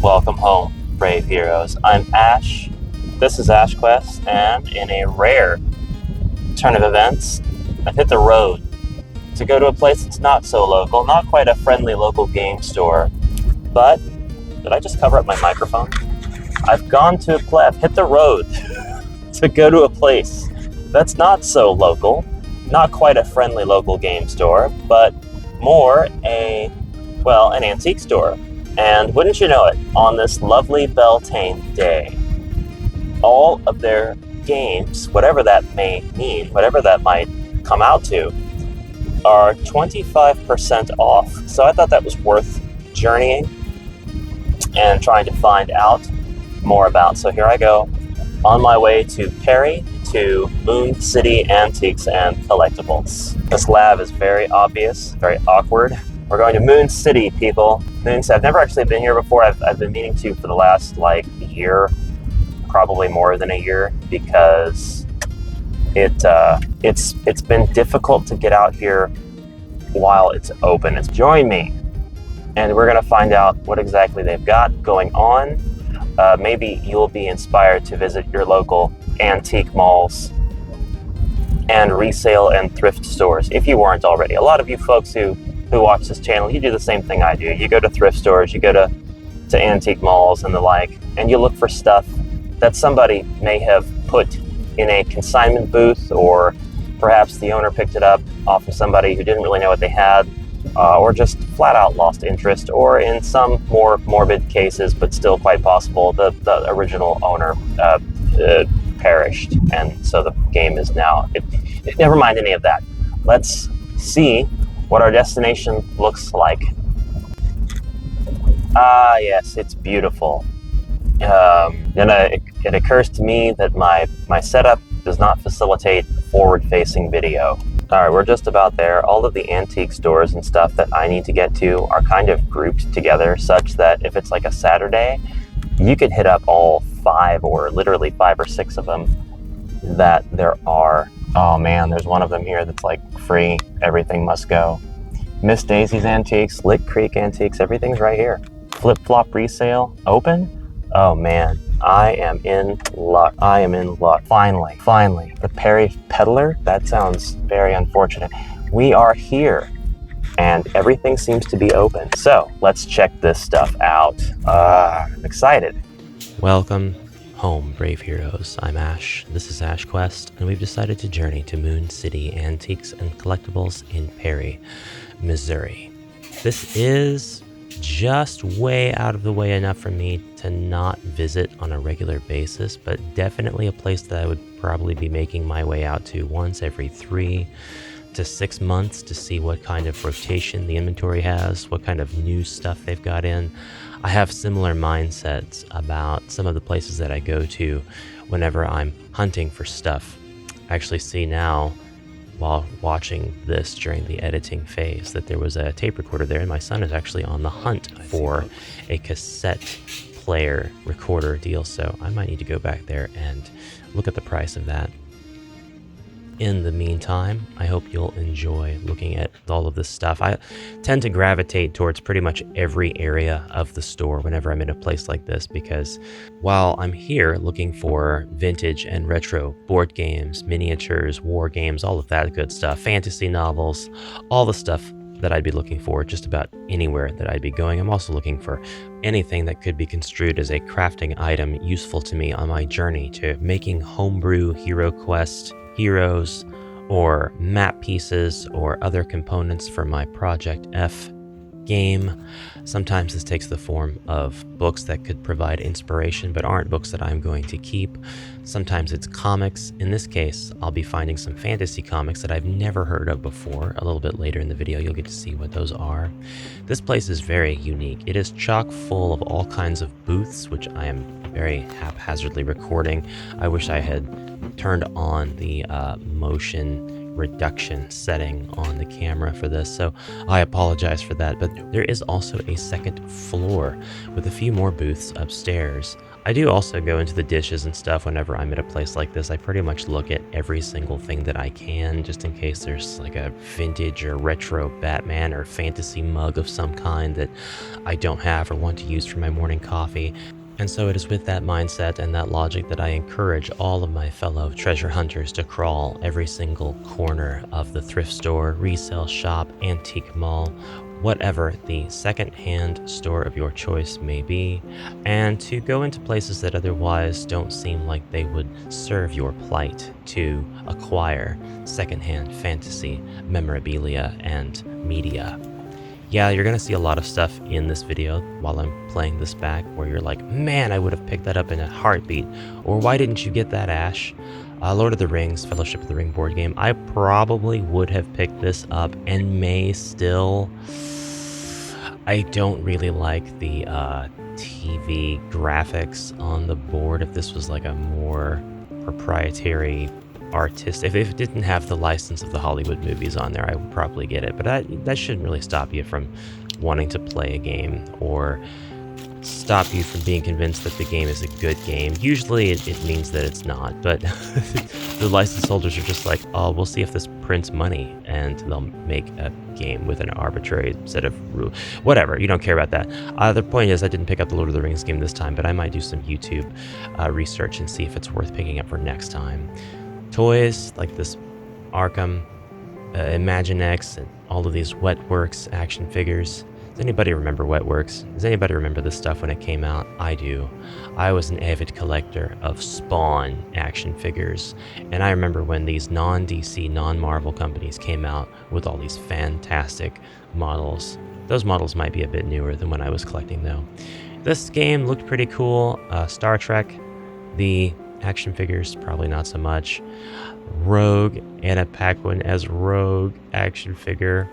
Welcome home, brave heroes. I'm Ash. This is Ash Quest, and in a rare turn of events, I've hit the road to go to a place that's not so local, not quite a friendly local game store. But did I just cover up my microphone? I've hit the road to go to a place that's not so local, not quite a friendly local game store, but more an antique store. And wouldn't you know it, on this lovely Beltane day, all of their games, whatever that may mean, whatever that might come out to, are 25% off. So I thought that was worth journeying and trying to find out more about. So here I go, on my way to Perry, to Moon City Antiques and Collectibles. This lab is very obvious, very awkward. We're going to Moon City, people. Moon City. I've never actually been here before. I've been meaning to for the last year, probably more than a year, because it's been difficult to get out here while it's open. Join me, and we're gonna find out what exactly they've got going on. Maybe you'll be inspired to visit your local antique malls and resale and thrift stores if you weren't already. A lot of you folks who watch this channel, you do the same thing I do. You go to thrift stores, you go to antique malls and the like, and you look for stuff that somebody may have put in a consignment booth, or perhaps the owner picked it up off of somebody who didn't really know what they had, or just flat out lost interest, or in some more morbid cases, but still quite possible, the original owner perished, and so the game is now... Never mind any of that. Let's see what our destination looks like. Ah, yes, it's beautiful. It occurs to me that my setup does not facilitate forward-facing video. All right, we're just about there. All of the antique stores and stuff that I need to get to are kind of grouped together such that if it's like a Saturday, you could hit up all 5 or literally 5 or 6 of them that there are. Oh man, there's one of them here that's like free. Everything must go. Miss Daisy's Antiques, Lick Creek Antiques, everything's right here. Flip Flop Resale, open? Oh man, I am in luck. Finally. The Perry Peddler? That sounds very unfortunate. We are here, and everything seems to be open. So, let's check this stuff out. I'm excited. Welcome home, brave heroes. I'm Ash. This is Ash Quest, and we've decided to journey to Moon City Antiques and Collectibles in Perry, Missouri. This is just way out of the way enough for me to not visit on a regular basis, but definitely a place that I would probably be making my way out to once every 3 to 6 months to see what kind of rotation the inventory has, what kind of new stuff they've got in. I have similar mindsets about some of the places that I go to whenever I'm hunting for stuff. I actually see now, while watching this during the editing phase, that there was a tape recorder there, and my son is actually on the hunt for a cassette player recorder deal, so I might need to go back there and look at the price of that. In the meantime, I hope you'll enjoy looking at all of this stuff. I tend to gravitate towards pretty much every area of the store whenever I'm in a place like this, because while I'm here looking for vintage and retro board games, miniatures, war games, all of that good stuff, fantasy novels, all the stuff that I'd be looking for just about anywhere that I'd be going, I'm also looking for anything that could be construed as a crafting item useful to me on my journey to making homebrew Hero Quest heroes, or map pieces, or other components for my Project F game. Sometimes this takes the form of books that could provide inspiration but aren't books that I'm going to keep. Sometimes it's comics. In this case, I'll be finding some fantasy comics that I've never heard of before. A little bit later in the video, you'll get to see what those are. This place is very unique. It is chock full of all kinds of booths, which I am very haphazardly recording. I wish I had turned on the motion reduction setting on the camera for this, so I apologize for that. But there is also a second floor with a few more booths upstairs. I do also go into the dishes and stuff whenever I'm at a place like this. I pretty much look at every single thing that I can, just in case there's like a vintage or retro Batman or fantasy mug of some kind that I don't have or want to use for my morning coffee. And so it is with that mindset and that logic that I encourage all of my fellow treasure hunters to crawl every single corner of the thrift store, resale shop, antique mall, whatever the second-hand store of your choice may be, and to go into places that otherwise don't seem like they would serve your plight to acquire second-hand fantasy memorabilia and media. Yeah, you're gonna see a lot of stuff in this video while I'm playing this back where you're like, man, I would have picked that up in a heartbeat, or why didn't you get that, Ash? Lord of the Rings, Fellowship of the Ring board game. I probably would have picked this up and may still. I don't really like the TV graphics on the board. If this was like a more proprietary artist, if it didn't have the license of the Hollywood movies on there, I would probably get it. But that shouldn't really stop you from wanting to play a game or stop you from being convinced that the game is a good game. Usually it means that it's not, but the license holders are just like, oh, we'll see if this prints money, and they'll make a game with an arbitrary set of rules. Whatever, you don't care about that. The point is, I didn't pick up the Lord of the Rings game this time, but I might do some YouTube research and see if it's worth picking up for next time. Toys like this Arkham, Imaginext, and all of these Wetworks action figures. Does anybody remember Wetworks? Does anybody remember this stuff when it came out? I do. I was an avid collector of Spawn action figures, and I remember when these non-DC, non-Marvel companies came out with all these fantastic models. Those models might be a bit newer than when I was collecting, though. This game looked pretty cool. Star Trek, the action figures, probably not so much. Rogue, Anna Paquin as Rogue action figure.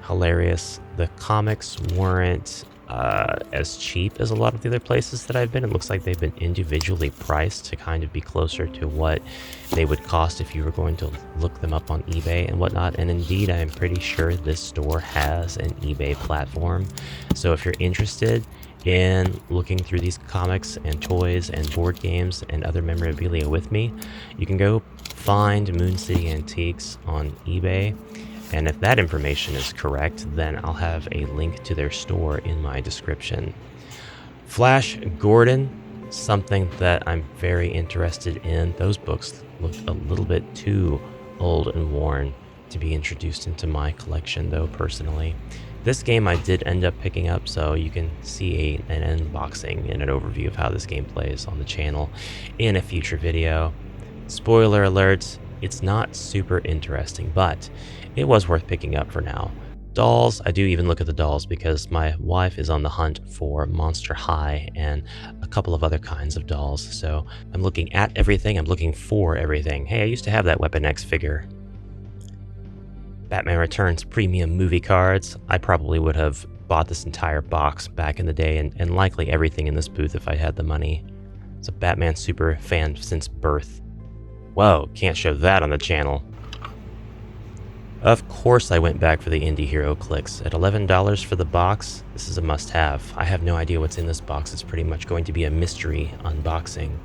Hilarious. The comics weren't as cheap as a lot of the other places that I've been. It looks like they've been individually priced to kind of be closer to what they would cost if you were going to look them up on eBay and whatnot. And indeed, I'm pretty sure this store has an eBay platform. So if you're interested in looking through these comics and toys and board games and other memorabilia with me, you can go find Moon City Antiques on eBay. And if that information is correct, then I'll have a link to their store in my description. Flash Gordon, something that I'm very interested in. Those books look a little bit too old and worn to be introduced into my collection, though, personally. This game I did end up picking up, so you can see an unboxing and an overview of how this game plays on the channel in a future video. Spoiler alert, it's not super interesting, but it was worth picking up for now. Dolls, I do even look at the dolls because my wife is on the hunt for Monster High and a couple of other kinds of dolls. So I'm looking at everything, I'm looking for everything. Hey, I used to have that Weapon X figure. Batman Returns premium movie cards. I probably would have bought this entire box back in the day and likely everything in this booth if I had the money. It's a Batman super fan since birth. Whoa, can't show that on the channel. Of course I went back for the Indie Hero clicks. At $11 for the box, this is a must-have. I have no idea what's in this box. It's pretty much going to be a mystery unboxing.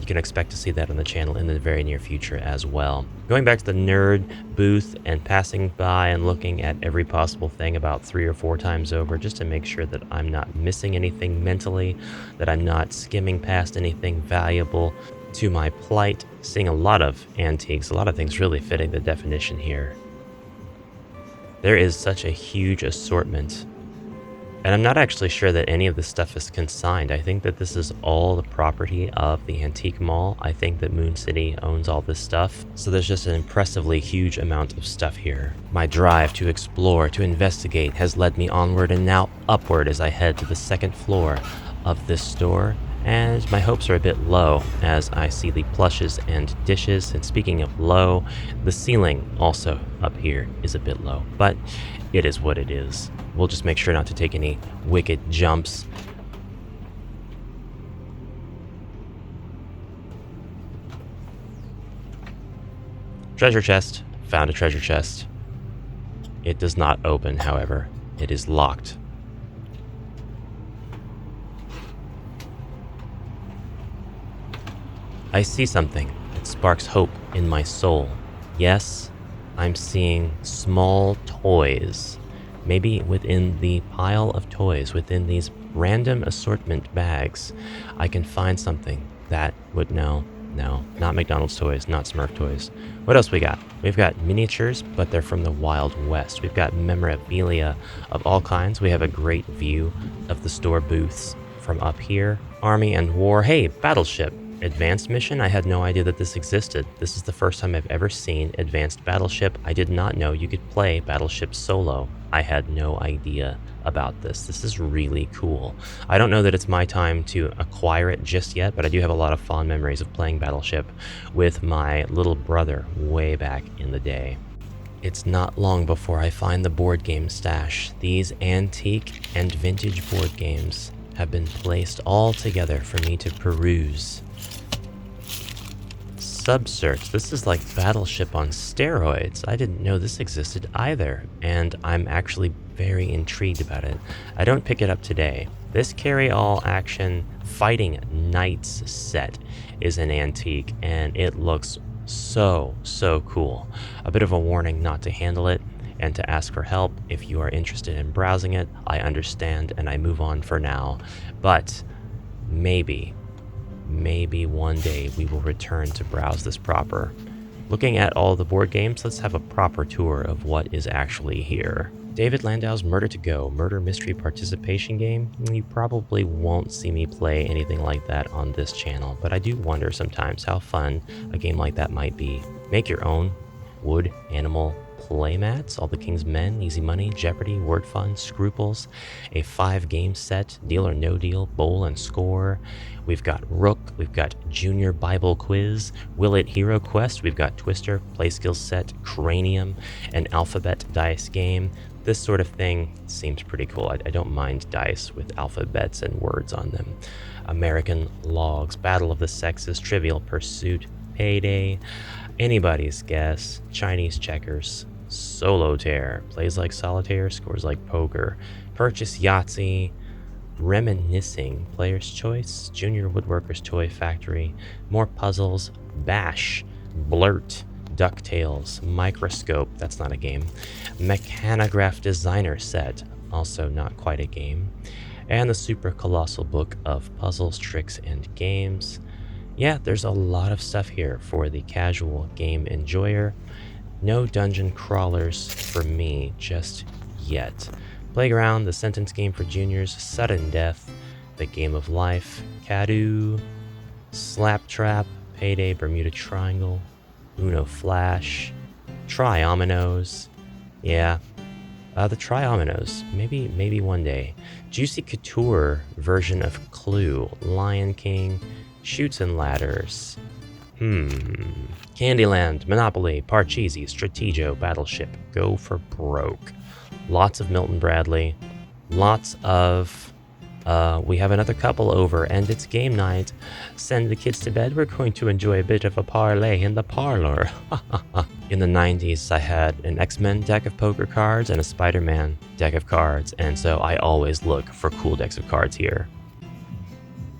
You can expect to see that on the channel in the very near future as well. Going back to the nerd booth and passing by and looking at every possible thing about 3 or 4 times over just to make sure that I'm not missing anything mentally, that I'm not skimming past anything valuable to my plight. Seeing a lot of antiques, a lot of things really fitting the definition here. There is such a huge assortment, and I'm not actually sure that any of this stuff is consigned. I think that this is all the property of the Antique Mall. I think that Moon City owns all this stuff, so there's just an impressively huge amount of stuff here. My drive to explore, to investigate, has led me onward and now upward as I head to the second floor of this store. And my hopes are a bit low as I see the plushes and dishes. And speaking of low, the ceiling also up here is a bit low, but it is what it is. We'll just make sure not to take any wicked jumps. Treasure chest, Found a treasure chest. It does not open, however. It is locked. I see something. It sparks hope in my soul. Yes, I'm seeing small toys. Maybe within the pile of toys, within these random assortment bags, I can find something that would... No, not McDonald's toys, not Smurf toys. What else we got? We've got miniatures, but they're from the Wild West. We've got memorabilia of all kinds. We have a great view of the store booths from up here. Army and War. Hey, Battleship. Advanced Mission? I had no idea that this existed. This is the first time I've ever seen Advanced Battleship. I did not know you could play Battleship solo. I had no idea about this. This is really cool. I don't know that it's my time to acquire it just yet, but I do have a lot of fond memories of playing Battleship with my little brother way back in the day. It's not long before I find the board game stash. These antique and vintage board games have been placed all together for me to peruse. Subsearch. This is like Battleship on steroids. I didn't know this existed either, and I'm actually very intrigued about it. I don't pick it up today. This carry-all action fighting knights set is an antique, and it looks so cool. A bit of a warning not to handle it and to ask for help if you are interested in browsing it. I understand, and I move on for now, but maybe one day we will return to browse this proper. Looking at all the board games, let's have a proper tour of what is actually here. David Landau's Murder to Go, murder mystery participation game. You probably won't see me play anything like that on this channel, but I do wonder sometimes how fun a game like that might be. Make your own wood animal playmats, All the King's Men, Easy Money, Jeopardy, Word Fun, Scruples, a 5-game set, Deal or No Deal, Bowl and Score. We've got Rook, we've got Junior Bible Quiz, Will It Hero Quest, we've got Twister, Play Skills Set, Cranium, an alphabet dice game. This sort of thing seems pretty cool. I don't mind dice with alphabets and words on them. American Logs, Battle of the Sexes, Trivial Pursuit, Payday, Anybody's Guess, Chinese Checkers, Solitaire, plays like solitaire, scores like poker, Purchase Yahtzee, Reminiscing, Player's Choice, Junior Woodworker's Toy Factory, more puzzles, Bash, Blurt, DuckTales, Microscope, that's not a game, Mechanograph Designer Set, also not quite a game, and the Super Colossal Book of Puzzles, Tricks, and Games. Yeah, there's a lot of stuff here for the casual game enjoyer. No dungeon crawlers for me just yet. Playground, the sentence game for juniors, Sudden Death, The Game of Life, Cadoo, Slap Trap, Payday, Bermuda Triangle, Uno Flash, Triominoes. Yeah, the Triominoes. Maybe one day. Juicy Couture version of Clue, Lion King, Chutes and Ladders. Candyland, Monopoly, Parcheesi, Stratego, Battleship, Go for Broke. Lots of Milton Bradley. Lots of... we have another couple over, and it's game night. Send the kids to bed. We're going to enjoy a bit of a parlay in the parlor. In the 90s, I had an X-Men deck of poker cards and a Spider-Man deck of cards, and so I always look for cool decks of cards here.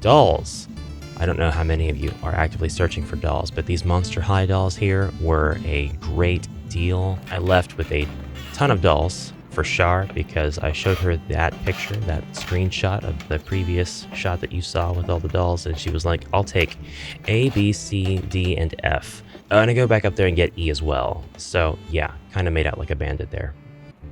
Dolls. I don't know how many of you are actively searching for dolls, but these Monster High dolls here were a great deal. I left with a ton of dolls for Shar because I showed her that picture, that screenshot of the previous shot that you saw with all the dolls, and she was like, I'll take A, B, C, D, and F. And I go back up there and get E as well. So yeah, kind of made out like a bandit there.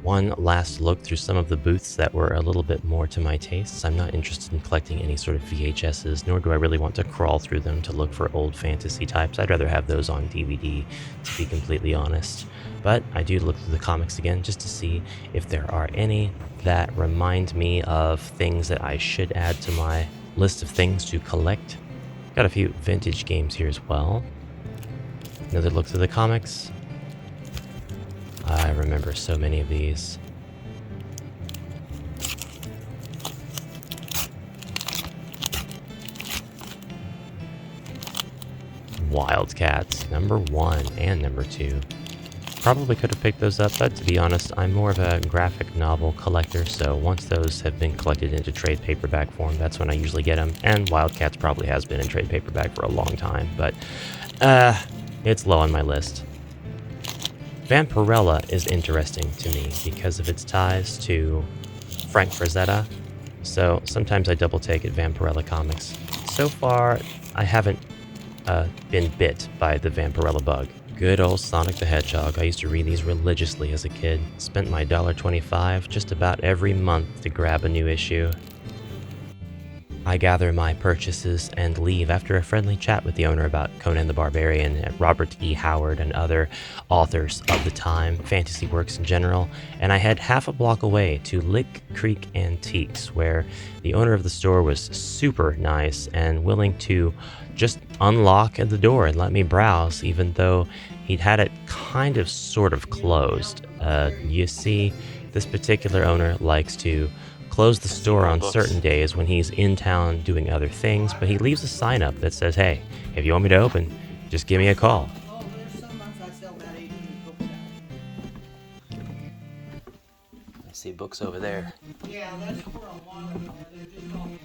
One last look through some of the booths that were a little bit more to my tastes. I'm not interested in collecting any sort of VHSs, nor do I really want to crawl through them to look for old fantasy types. I'd rather have those on DVD, to be completely honest. But I do look through the comics again just to see if there are any that remind me of things that I should add to my list of things to collect. Got a few vintage games here as well. Another look through the comics. I remember so many of these. Wildcats, number 1 and number 2. Probably could have picked those up, but to be honest, I'm more of a graphic novel collector, so once those have been collected into trade paperback form, that's when I usually get them. And Wildcats probably has been in trade paperback for a long time, but it's low on my list. Vampirella is interesting to me because of its ties to Frank Frazetta, so sometimes I double take at Vampirella comics. So far, I haven't been bit by the Vampirella bug. Good old Sonic the Hedgehog. I used to read these religiously as a kid. Spent my $1.25 just about every month to grab a new issue. I gather my purchases and leave after a friendly chat with the owner about Conan the Barbarian, Robert E. Howard, and other authors of the time, fantasy works in general, and I head half a block away to Lick Creek Antiques, where the owner of the store was super nice and willing to just unlock the door and let me browse, even though he'd had it kind of sort of closed. You see, this particular owner likes to close the store on certain days when he's in town doing other things, but he leaves a sign up that says, hey, if you want me to open, just give me a call. I see books over there. Yeah, that's for a lot of them.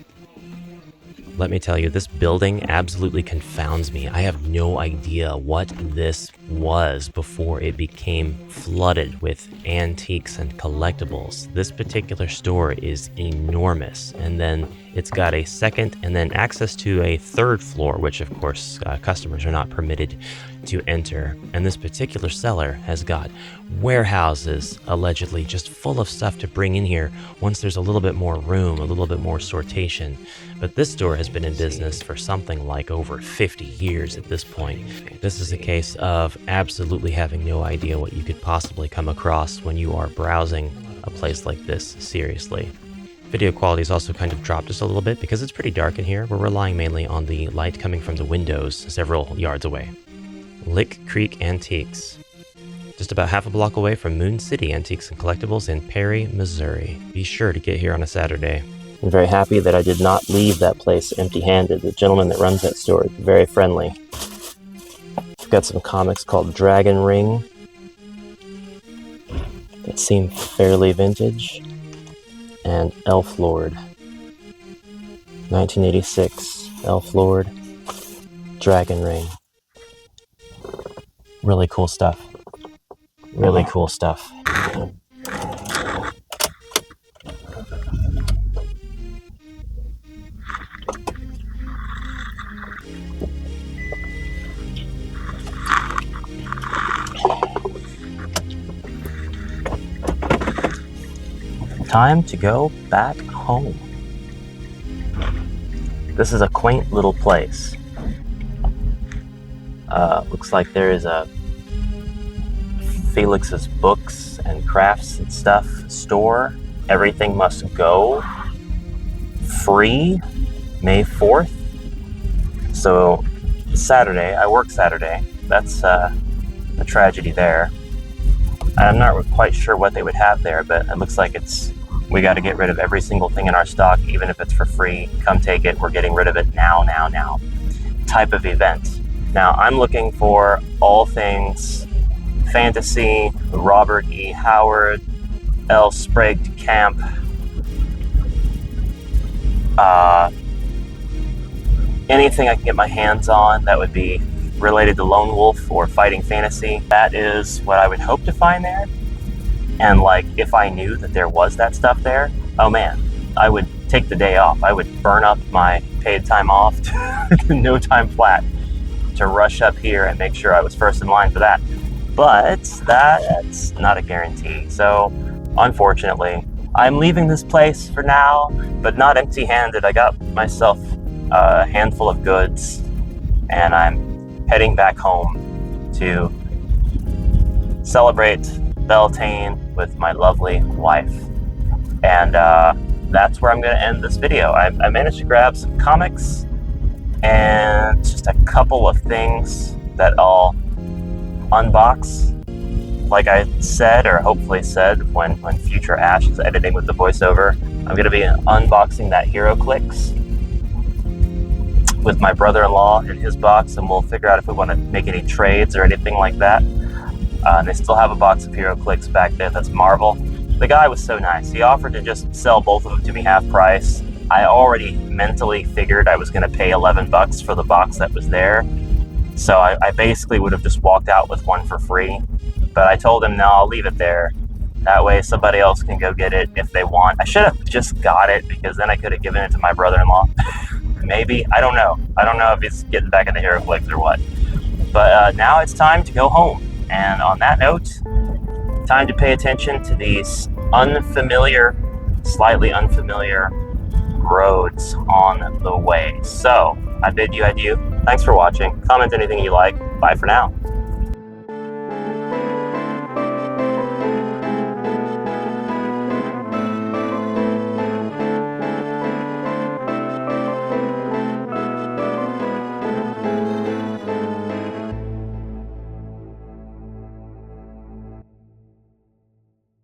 Let me tell you, this building absolutely confounds me. I have no idea what this was before it became flooded with antiques and collectibles. This particular store is enormous, and then it's got a second and then access to a third floor, which of course customers are not permitted to enter. And this particular seller has got warehouses, allegedly, just full of stuff to bring in here once there's a little bit more room, a little bit more sortation. But this store has been in business for something like over 50 years at this point. This is a case of absolutely having no idea what you could possibly come across when you are browsing a place like this seriously. Video quality has also kind of dropped just a little bit because it's pretty dark in here. We're relying mainly on the light coming from the windows several yards away. Lick Creek Antiques. Just about half a block away from Moon City Antiques and Collectibles in Perry, Missouri. Be sure to get here on a Saturday. I'm very happy that I did not leave that place empty-handed. The gentleman that runs that store is very friendly. I've got some comics called Dragon Ring that seem fairly vintage, and Elf Lord. 1986, Elf Lord, Dragon Ring. Really cool stuff. Really cool stuff. Time to go back home. This is a quaint little place. Looks like there is a Felix's Books and Crafts and Stuff store. Everything must go free May 4th. So Saturday, I work Saturday. That's a tragedy there. I'm not quite sure what they would have there, but it looks like we got to get rid of every single thing in our stock, even if it's for free. Come take it. We're getting rid of it now type of event. Now, I'm looking for all things fantasy, Robert E. Howard, L. Sprague Camp, anything I can get my hands on that would be related to Lone Wolf or fighting fantasy. That is what I would hope to find there. And if I knew that there was that stuff there, oh man, I would take the day off. I would burn up my paid time off to no time flat to rush up here and make sure I was first in line for that. But that's not a guarantee. So unfortunately, I'm leaving this place for now, but not empty-handed. I got myself a handful of goods, and I'm heading back home to celebrate Beltane with my lovely wife. And that's where I'm going to end this video. I managed to grab some comics and just a couple of things that I'll unbox. Like I said, or hopefully said, when future Ash is editing with the voiceover, I'm going to be unboxing that HeroClix with my brother-in-law in his box, and we'll figure out if we want to make any trades or anything like that. And they still have a box of Hero Clicks back there that's Marvel. The guy was so nice. He offered to just sell both of them to me half price. I already mentally figured I was going to pay $11 for the box that was there. So I basically would have just walked out with one for free. But I told him, no, I'll leave it there. That way somebody else can go get it if they want. I should have just got it because then I could have given it to my brother-in-law. Maybe. I don't know. I don't know if he's getting back in the Hero Clicks or what. But now it's time to go home. And on that note, time to pay attention to these slightly unfamiliar roads on the way. So I bid you adieu. Thanks for watching. Comment anything you like. Bye for now.